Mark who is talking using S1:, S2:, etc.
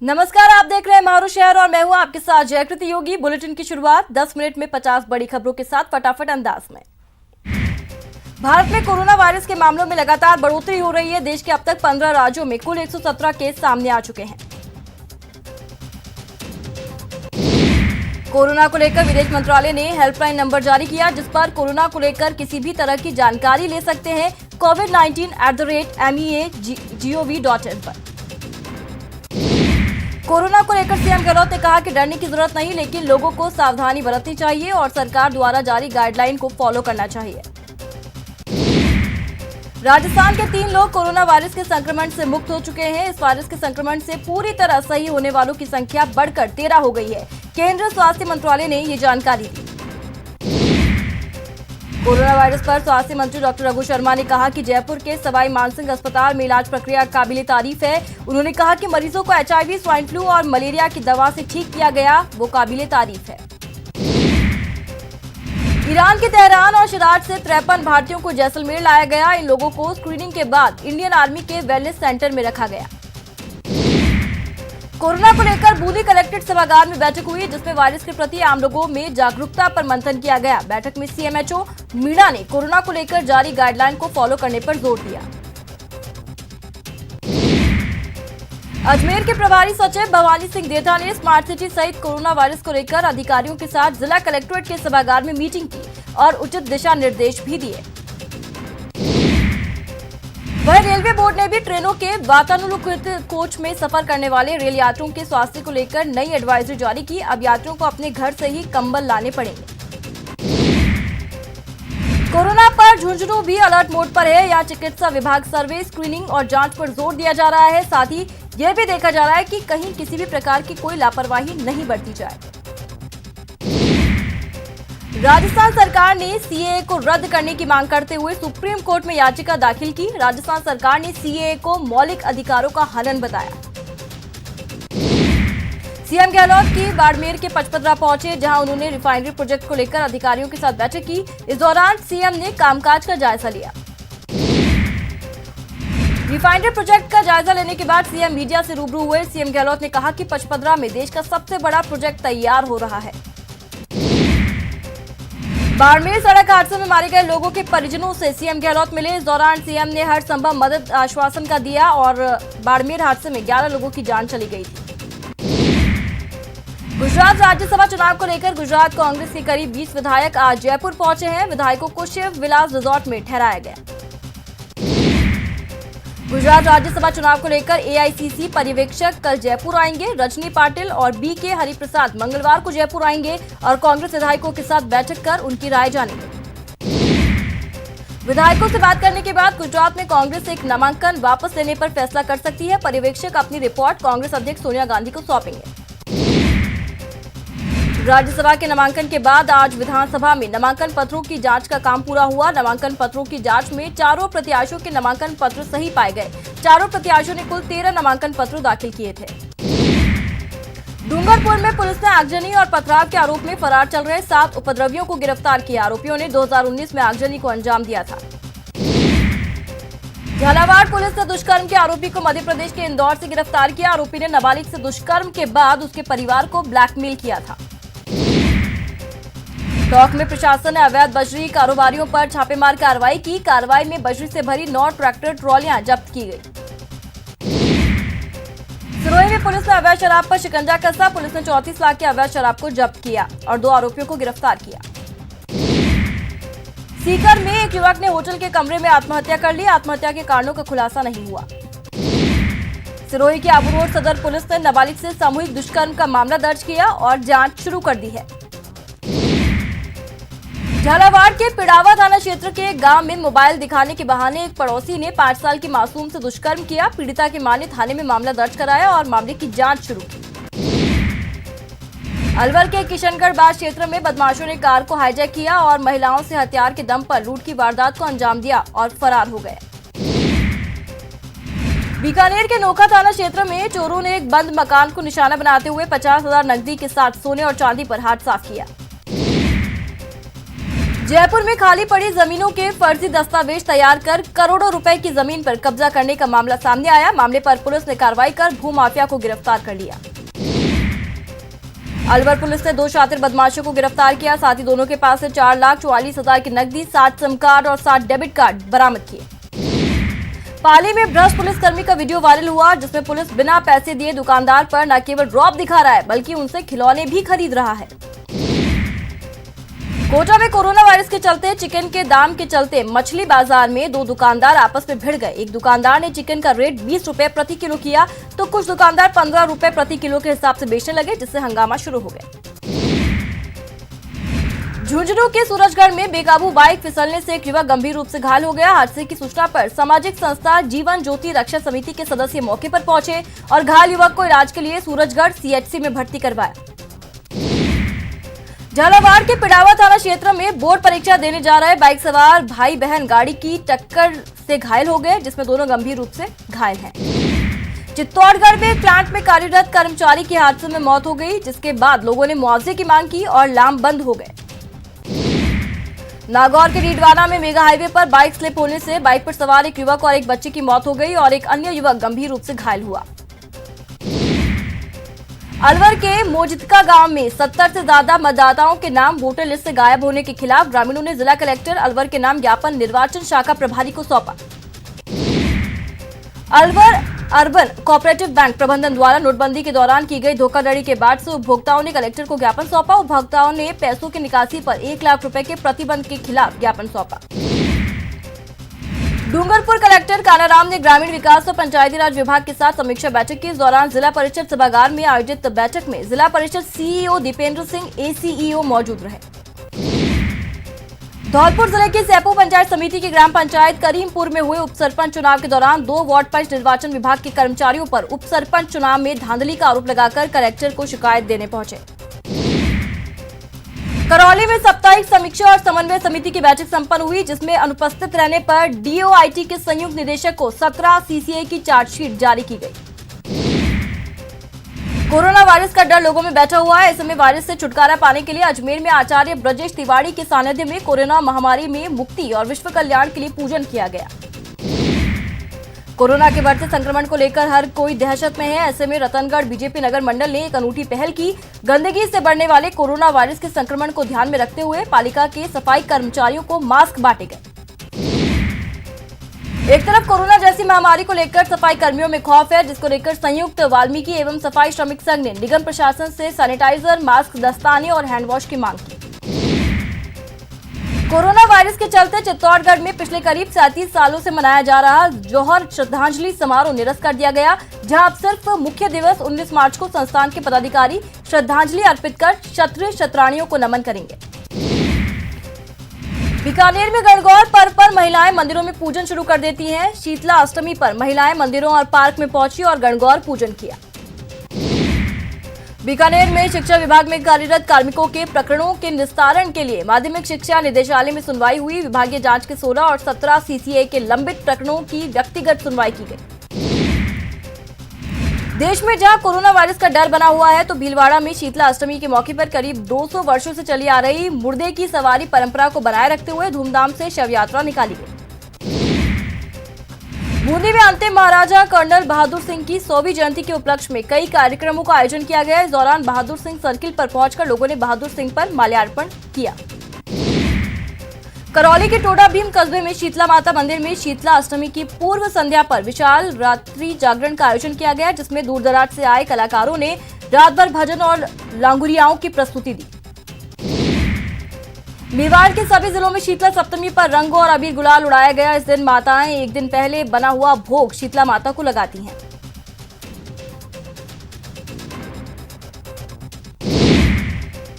S1: नमस्कार, आप देख रहे हैं महारू शहर और मैं हूं आपके साथ जयकृति योगी। बुलेटिन की शुरुआत 10 मिनट में 50 बड़ी खबरों के साथ फटाफट अंदाज में। भारत में कोरोना वायरस के मामलों में लगातार बढ़ोतरी हो रही है। देश के अब तक 15 राज्यों में कुल 117 केस सामने आ चुके हैं। कोरोना को लेकर विदेश मंत्रालय ने हेल्पलाइन नंबर जारी किया, जिस पर कोरोना को लेकर किसी भी तरह की जानकारी ले सकते हैं। covid19@meagov.in पर कोरोना को लेकर सीएम गहलोत ने कहा कि डरने की जरूरत नहीं, लेकिन लोगों को सावधानी बरतनी चाहिए और सरकार द्वारा जारी गाइडलाइन को फॉलो करना चाहिए। राजस्थान के 3 लोग कोरोना वायरस के संक्रमण से मुक्त हो चुके हैं। इस वायरस के संक्रमण से पूरी तरह सही होने वालों की संख्या बढ़कर 13 हो गई है। केंद्रीय स्वास्थ्य मंत्रालय ने ये जानकारी दी। कोरोना वायरस पर स्वास्थ्य मंत्री डॉक्टर रघु शर्मा ने कहा कि जयपुर के सवाई मानसिंह अस्पताल में इलाज प्रक्रिया काबिले तारीफ है। उन्होंने कहा कि मरीजों को HIV, स्वाइन फ्लू और मलेरिया की दवा से ठीक किया गया, वो काबिले तारीफ है। ईरान के तेहरान और शिराज से 53 भारतीयों को जैसलमेर लाया गया। इन लोगों को स्क्रीनिंग के बाद इंडियन आर्मी के वेलनेस सेंटर में रखा गया। कोरोना को लेकर बूंदी कलेक्ट्रेट सभागार में बैठक हुई, जिसमें वायरस के प्रति आम लोगों में जागरूकता पर मंथन किया गया। बैठक में CMHO मीणा ने कोरोना को लेकर जारी गाइडलाइन को फॉलो करने पर जोर दिया। अजमेर के प्रभारी सचिव भवानी सिंह देथा ने स्मार्ट सिटी सहित कोरोना वायरस को लेकर अधिकारियों के साथ जिला कलेक्ट्रेट के सभागार में मीटिंग की और उचित दिशा निर्देश भी दिए। वहीं रेलवे बोर्ड ने भी ट्रेनों के वातानुकूलित कोच में सफर करने वाले रेल यात्रियों के स्वास्थ्य को लेकर नई एडवाइजरी जारी की। अब यात्रियों को अपने घर से ही कंबल लाने पड़ेंगे। कोरोना पर झुंझुनू भी अलर्ट मोड पर है। यहाँ चिकित्सा विभाग सर्वे, स्क्रीनिंग और जांच पर जोर दिया जा रहा है। साथ ही यह भी देखा जा रहा है कि कहीं किसी भी प्रकार की कोई लापरवाही नहीं बरती जाए। राजस्थान सरकार ने CAA को रद्द करने की मांग करते हुए सुप्रीम कोर्ट में याचिका दाखिल की। राजस्थान सरकार ने CAA को मौलिक अधिकारों का हनन बताया। सीएम गहलोत की बाड़मेर के पचपदरा पहुंचे, जहां उन्होंने रिफाइनरी प्रोजेक्ट को लेकर अधिकारियों के साथ बैठक की। इस दौरान सीएम ने कामकाज का जायजा लिया। रिफाइनरी प्रोजेक्ट का जायजा लेने के बाद सीएम मीडिया से रूबरू हुए। सीएम गहलोत ने कहा कि पचपदरा में देश का सबसे बड़ा प्रोजेक्ट तैयार हो रहा है। बाड़मेर सड़क हादसे में मारे गए लोगों के परिजनों से सीएम गहलोत मिले। इस दौरान सीएम ने हर संभव मदद आश्वासन का दिया और बाड़मेर हादसे में 11 लोगों की जान चली गई थी। गुजरात राज्यसभा चुनाव को लेकर गुजरात कांग्रेस के करीब 20 विधायक आज जयपुर पहुंचे हैं। विधायकों को शिव विलास रिजॉर्ट में ठहराया गया। गुजरात राज्यसभा चुनाव को लेकर AICC पर्यवेक्षक कल जयपुर आएंगे। रजनी पाटिल और BK हरिप्रसाद मंगलवार को जयपुर आएंगे और कांग्रेस विधायकों के साथ बैठक कर उनकी राय जानेंगे। विधायकों से बात करने के बाद गुजरात में कांग्रेस एक नामांकन वापस लेने पर फैसला कर सकती है। पर्यवेक्षक अपनी रिपोर्ट कांग्रेस अध्यक्ष सोनिया गांधी को सौंपेंगे। राज्यसभा के नामांकन के बाद आज विधानसभा में नामांकन पत्रों की जांच का काम पूरा हुआ। नामांकन पत्रों की जांच में चारों प्रत्याशियों के नामांकन पत्र सही पाए गए। चारों प्रत्याशियों ने कुल 13 नामांकन पत्र दाखिल किए थे। डूंगरपुर में पुलिस ने आगजनी और पथराव के आरोप में फरार चल रहे 7 उपद्रवियों को गिरफ्तार किया। आरोपियों ने 2019 में आगजनी को अंजाम दिया था। झालावाड़ पुलिस ने दुष्कर्म के आरोपी को मध्य प्रदेश के इंदौर से गिरफ्तार किया। आरोपी ने नाबालिग से दुष्कर्म के बाद उसके परिवार को ब्लैकमेल किया था। टोंक में प्रशासन ने अवैध बजरी कारोबारियों पर छापेमार कार्रवाई की। कार्रवाई में बजरी से भरी 9 ट्रैक्टर ट्रॉलियां जब्त की गई। सिरोही में पुलिस ने अवैध शराब पर शिकंजा कसा। पुलिस ने 34 लाख के अवैध शराब को जब्त किया और 2 आरोपियों को गिरफ्तार किया। सीकर में एक युवक ने होटल के कमरे में आत्महत्या कर ली। आत्महत्या के कारणों का खुलासा नहीं हुआ। सिरोही के आबू रोड सदर पुलिस ने नाबालिग से सामूहिक दुष्कर्म का मामला दर्ज किया और जांच शुरू कर दी है। झालावाड़ के पिड़ावा थाना क्षेत्र के गांव में मोबाइल दिखाने के बहाने एक पड़ोसी ने 5 साल की मासूम से दुष्कर्म किया। पीड़िता की मां ने थाने में मामला दर्ज कराया और मामले की जांच शुरू की। अलवर के किशनगढ़ बाग क्षेत्र में बदमाशों ने कार को हाईजैक किया और महिलाओं से हथियार के दम पर लूट की वारदात को अंजाम दिया और फरार हो गए। बीकानेर के नोखा थाना क्षेत्र में चोरों ने एक बंद मकान को निशाना बनाते हुए 50,000 नकदी के साथ सोने और चांदी पर हाथ साफ किया। जयपुर में खाली पड़ी जमीनों के फर्जी दस्तावेज तैयार कर करोड़ों रुपए की जमीन पर कब्जा करने का मामला सामने आया। मामले पर पुलिस ने कार्रवाई कर भूमाफिया को गिरफ्तार कर लिया। अलवर पुलिस ने 2 शातिर बदमाशों को गिरफ्तार किया। साथ ही दोनों के पास से 4,44,000 की नकदी, 60 सिम कार्ड और 60 डेबिट कार्ड बरामद किए। पाली में भ्रष्ट पुलिसकर्मी का वीडियो वायरल हुआ, जिसमें पुलिस बिना पैसे दिए दुकानदार पर न केवल रौब दिखा रहा है बल्कि उनसे खिलौने भी खरीद रहा है। कोटा में कोरोना वायरस के चलते चिकन के दाम के चलते मछली बाजार में 2 दुकानदार आपस में भिड़ गए। एक दुकानदार ने चिकन का रेट 20 रुपए प्रति किलो किया तो कुछ दुकानदार 15 रुपए प्रति किलो के हिसाब से बेचने लगे, जिससे हंगामा शुरू हो गया। झुंझुनू के सूरजगढ़ में बेकाबू बाइक फिसलने से एक युवक गंभीर रूप से घायल हो गया। हादसे की सूचना पर सामाजिक संस्था जीवन ज्योति रक्षा समिति के सदस्य मौके पर पहुंचे और घायल युवक को इलाज के लिए सूरजगढ़ सीएचसी में भर्ती करवाया। झालावाड़ के पिड़ावा थाना क्षेत्र में बोर्ड परीक्षा देने जा रहे बाइक सवार भाई बहन गाड़ी की टक्कर से घायल हो गए, जिसमें दोनों गंभीर रूप से घायल हैं। चित्तौड़गढ़ में प्लांट में कार्यरत कर्मचारी की हादसे में मौत हो गई, जिसके बाद लोगों ने मुआवजे की मांग की और लामबंद हो गए। नागौर के रीडवाना में मेगा हाईवे पर बाइक स्लिप होने से बाइक पर सवार एक युवक और एक बच्चे की मौत हो गई और एक अन्य युवक गंभीर रूप से घायल हुआ। अलवर के मोजितका गांव में 70 से ज्यादा मतदाताओं के नाम वोटर लिस्ट से गायब होने के खिलाफ ग्रामीणों ने जिला कलेक्टर अलवर के नाम ज्ञापन निर्वाचन शाखा प्रभारी को सौंपा। अलवर अर्बन कोऑपरेटिव बैंक प्रबंधन द्वारा नोटबंदी के दौरान की गई धोखाधड़ी के बाद से उपभोक्ताओं ने कलेक्टर को ज्ञापन सौंपा। उपभोक्ताओं ने पैसों की निकासी पर 1 लाख रुपए के प्रतिबंध के खिलाफ ज्ञापन सौंपा। डूंगरपुर कलेक्टर कानाराम ने ग्रामीण विकास और पंचायती राज विभाग के साथ समीक्षा बैठक की। इस दौरान जिला परिषद सभागार में आयोजित बैठक में जिला परिषद सीईओ दीपेंद्र सिंह एसीईओ मौजूद रहे। धौलपुर जिले की सैपू पंचायत समिति की ग्राम पंचायत करीमपुर में हुए उपसरपंच चुनाव के दौरान 2 वार्ड पंच निर्वाचन विभाग के कर्मचारियों पर उपसरपंच चुनाव में धांधली का आरोप लगाकर कलेक्टर को शिकायत देने पहुंचे। करौली में साप्ताहिक समीक्षा और समन्वय समिति की बैठक संपन्न हुई, जिसमें अनुपस्थित रहने पर डीओआईटी के संयुक्त निदेशक को 17 सीसीए की चार्जशीट जारी की गई। कोरोना वायरस का डर लोगों में बैठा हुआ है। ऐसे में वायरस से छुटकारा पाने के लिए अजमेर में आचार्य ब्रजेश तिवारी के सानिध्य में कोरोना महामारी में मुक्ति और विश्व कल्याण के लिए पूजन किया गया। कोरोना के बढ़ते संक्रमण को लेकर हर कोई दहशत में है। ऐसे में रतनगढ़ बीजेपी नगर मंडल ने एक अनूठी पहल की। गंदगी से बढ़ने वाले कोरोना वायरस के संक्रमण को ध्यान में रखते हुए पालिका के सफाई कर्मचारियों को मास्क बांटे गए। एक तरफ कोरोना जैसी महामारी को लेकर सफाई कर्मियों में खौफ है, जिसको लेकर संयुक्त वाल्मीकि एवं सफाई श्रमिक संघ ने निगम प्रशासन से सैनिटाइजर, मास्क, दस्ताने और हैंडवॉश की मांग की। कोरोना वायरस के चलते चित्तौड़गढ़ में पिछले करीब 37 सालों से मनाया जा रहा जौहर श्रद्धांजलि समारोह निरस्त कर दिया गया, जहां अब सिर्फ मुख्य दिवस 19 मार्च को संस्थान के पदाधिकारी श्रद्धांजलि अर्पित कर क्षत्रिय क्षत्राणियों को नमन करेंगे। बीकानेर में गणगौर पर्व पर महिलाएं मंदिरों में पूजन शुरू कर देती हैं। शीतला अष्टमी पर महिलाएं मंदिरों और पार्क में पहुंची और गणगौर पूजन किया। बीकानेर में शिक्षा विभाग में कार्यरत कार्मिकों के प्रकरणों के निस्तारण के लिए माध्यमिक शिक्षा निदेशालय में सुनवाई हुई। विभागीय जांच के 16 और 17 सीसीए के लंबित प्रकरणों की व्यक्तिगत सुनवाई की गई। देश में जहां कोरोना वायरस का डर बना हुआ है, तो भीलवाड़ा में शीतला अष्टमी के मौके पर करीब 200 वर्षों से चली आ रही मुर्दे की सवारी परंपरा को बनाए रखते हुए धूमधाम से शव यात्रा निकाली गई। बूंदी में अंतिम महाराजा कर्नल बहादुर सिंह की 100वीं जयंती के उपलक्ष्य में कई कार्यक्रमों का आयोजन किया गया। इस दौरान बहादुर सिंह सर्किल पर पहुंचकर लोगों ने बहादुर सिंह पर माल्यार्पण किया। करौली के टोडा भीम कस्बे में शीतला माता मंदिर में शीतला अष्टमी की पूर्व संध्या पर विशाल रात्रि जागरण का आयोजन किया गया, जिसमें दूर दराज से आए कलाकारों ने रात भर भजन और लांगुरियाओं की प्रस्तुति दी। मेवाड़ के सभी जिलों में शीतला सप्तमी पर रंगों और अबीर गुलाल उड़ाया गया। इस दिन माताएं एक दिन पहले बना हुआ भोग शीतला माता को लगाती हैं।